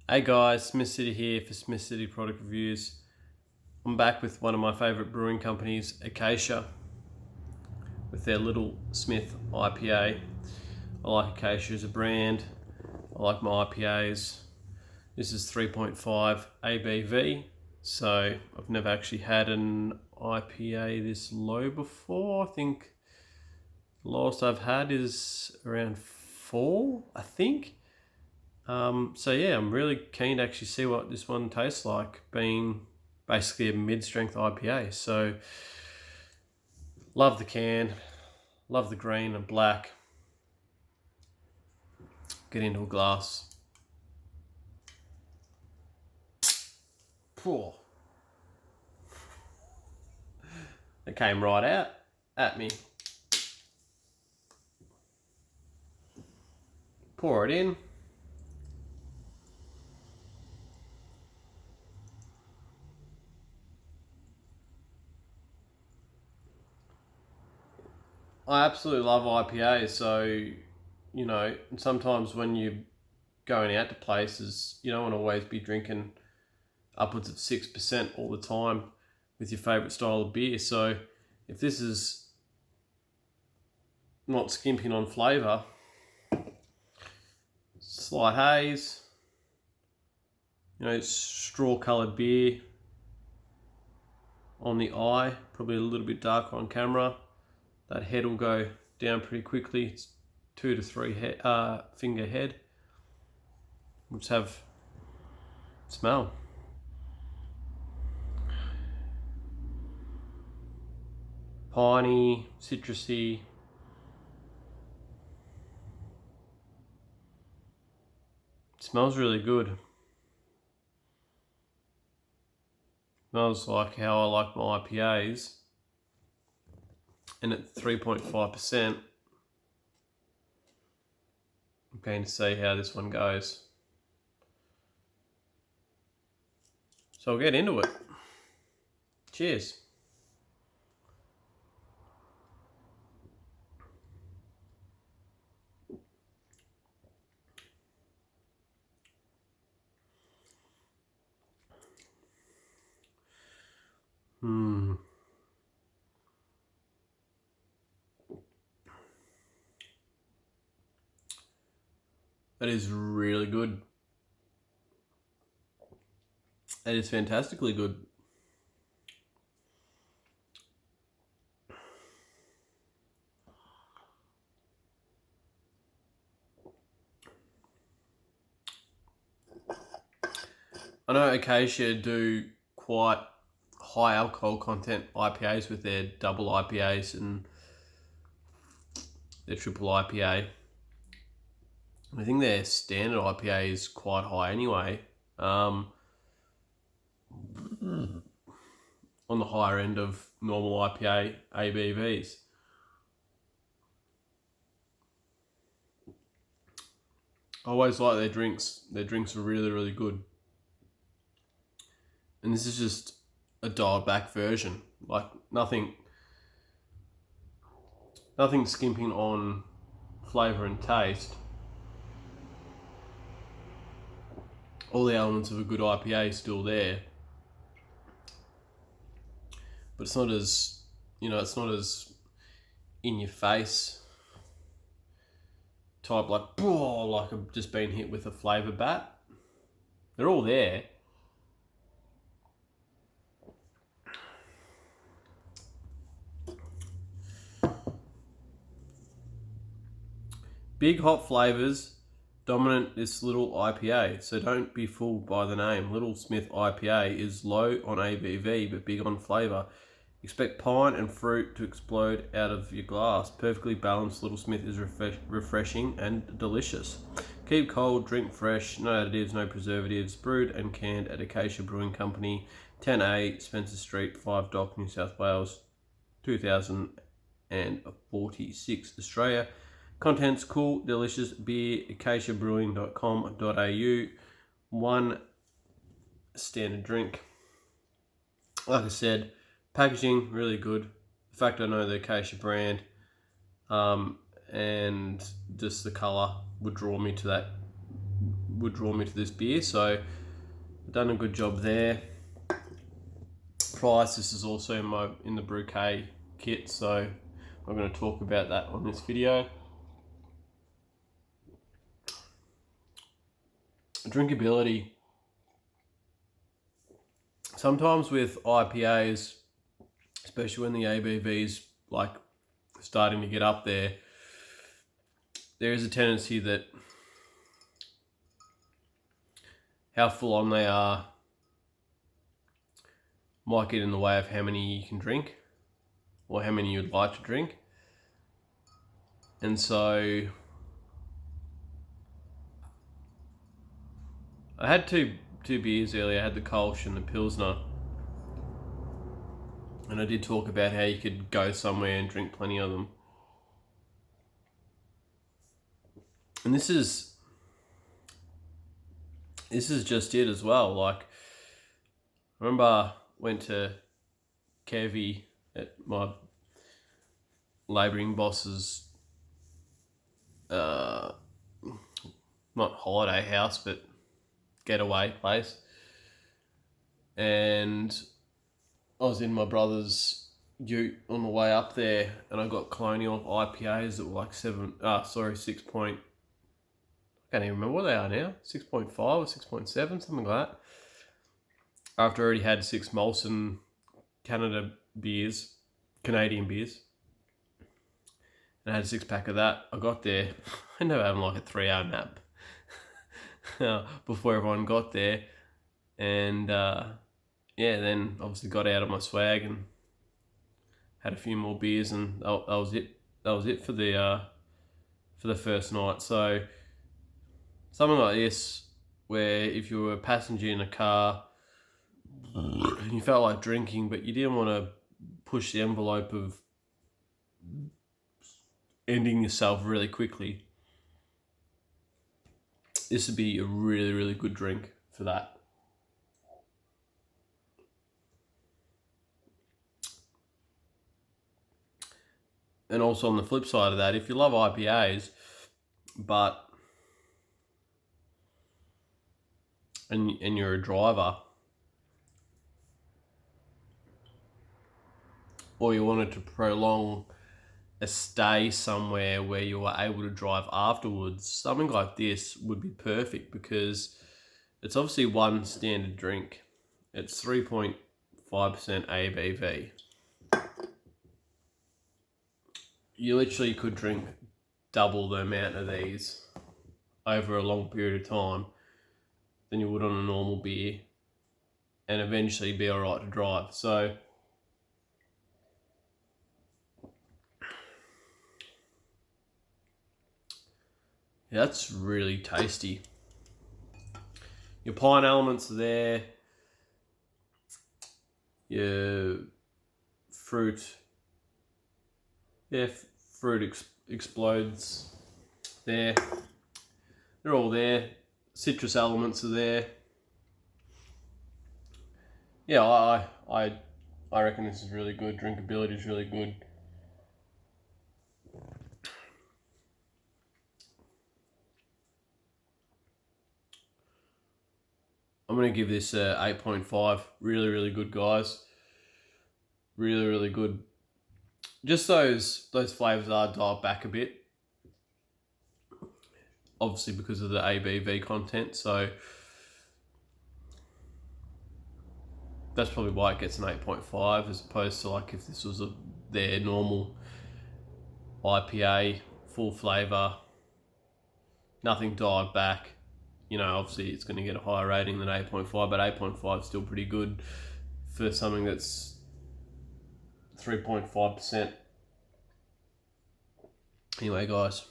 Hey guys, SmithCity here for SmithCity product reviews. I'm back with one of my favourite brewing companies, Akasha, with their little Smith IPA. I like Akasha as a brand. I like my IPAs. This is 3.5 ABV, so I've never actually had an IPA this low before. I think the lowest I've had is around 4, I think. So yeah, I'm really keen to actually see what this one tastes like, being basically a mid-strength IPA. So love the can, love the green and black. Get into a glass. Poor. It came right out at me. Pour it in. I absolutely love IPAs, so sometimes when you're going out to places, you don't want to always be drinking upwards of 6% all the time with your favourite style of beer. So if this is not skimping on flavour, slight haze, straw coloured beer on the eye, probably a little bit darker on camera. That head will go down pretty quickly. It's 2 to 3 finger head. Let's have smell. Piney, citrusy. It smells really good. Smells like how I like my IPAs. And at 3.5%, I'm going to see how this one goes. So I'll get into it. Cheers. That is really good. That is fantastically good. I know Acacia do quite high alcohol content IPAs with their double IPAs and their triple IPA. I think their standard IPA is quite high anyway. On the higher end of normal IPA ABVs. I always like their drinks. Their drinks are really, really good. And this is just a dialed back version. Like nothing skimping on flavour and taste. All the elements of a good IPA is still there. But it's not as in your face type, like I've just been hit with a flavour bat. They're all there. Big hot flavours dominate this little IPA, so don't be fooled by the name. Little Smith IPA is low on ABV but big on flavour. Expect pine and fruit to explode out of your glass. Perfectly balanced Little Smith is refreshing and delicious. Keep cold, drink fresh, no additives, no preservatives. Brewed and canned at Akasha Brewing Company, 10A Spencer Street, 5 Dock, New South Wales, 2046 Australia. Contents: cool, delicious beer, acaciabrewing.com.au. One standard drink. Like I said, packaging, really good. The fact I know the Akasha brand and just the colour would draw me to that would draw me to this beer. So I've done a good job there. Price, this is also in the Bouquet kit, so I'm going to talk about that on this video. Drinkability. Sometimes with IPAs, especially when the ABV's like starting to get up there, there is a tendency that how full on they are might get in the way of how many you can drink or how many you'd like to drink. And so I had two beers earlier. I had the Kolsch and the Pilsner, and I did talk about how you could go somewhere and drink plenty of them. And this is just it as well. Like, I remember I went to Kevy at my labouring boss's not holiday house, but getaway place, and I was in my brother's ute on the way up there, and I got Colonial IPAs that were like 6 point, I can't even remember what they are now, 6.5 or 6.7, something like that. After I already had 6 Molson Canadian beers, and I had a 6-pack of that. I got there, I ended up having like a 3-hour nap before everyone got there, and then obviously got out of my swag and had a few more beers, and that was it. That was it for the first night. So something like this, where if you were a passenger in a car and you felt like drinking, but you didn't want to push the envelope of ending yourself really quickly, this would be a really, really good drink for that. And also on the flip side of that, if you love IPAs, and you're a driver, or you wanted to prolong a stay somewhere where you were able to drive afterwards, something like this would be perfect, because it's obviously one standard drink. It's 3.5% ABV. You literally could drink double the amount of these over a long period of time than you would on a normal beer, and eventually be alright to drive. So yeah, that's really tasty. Your pine elements are there. Your fruit, explodes there. They're all there. Citrus elements are there. Yeah, I reckon this is really good. Drinkability is really good. I'm going to give this a 8.5. Really, really good, guys. Really, really good. Just those flavours are dialed back a bit. Obviously because of the ABV content. So that's probably why it gets an 8.5, as opposed to like if this was their normal IPA, full flavour, nothing dialed back. You know, obviously it's going to get a higher rating than 8.5, but 8.5 is still pretty good for something that's 3.5%. Anyway, guys,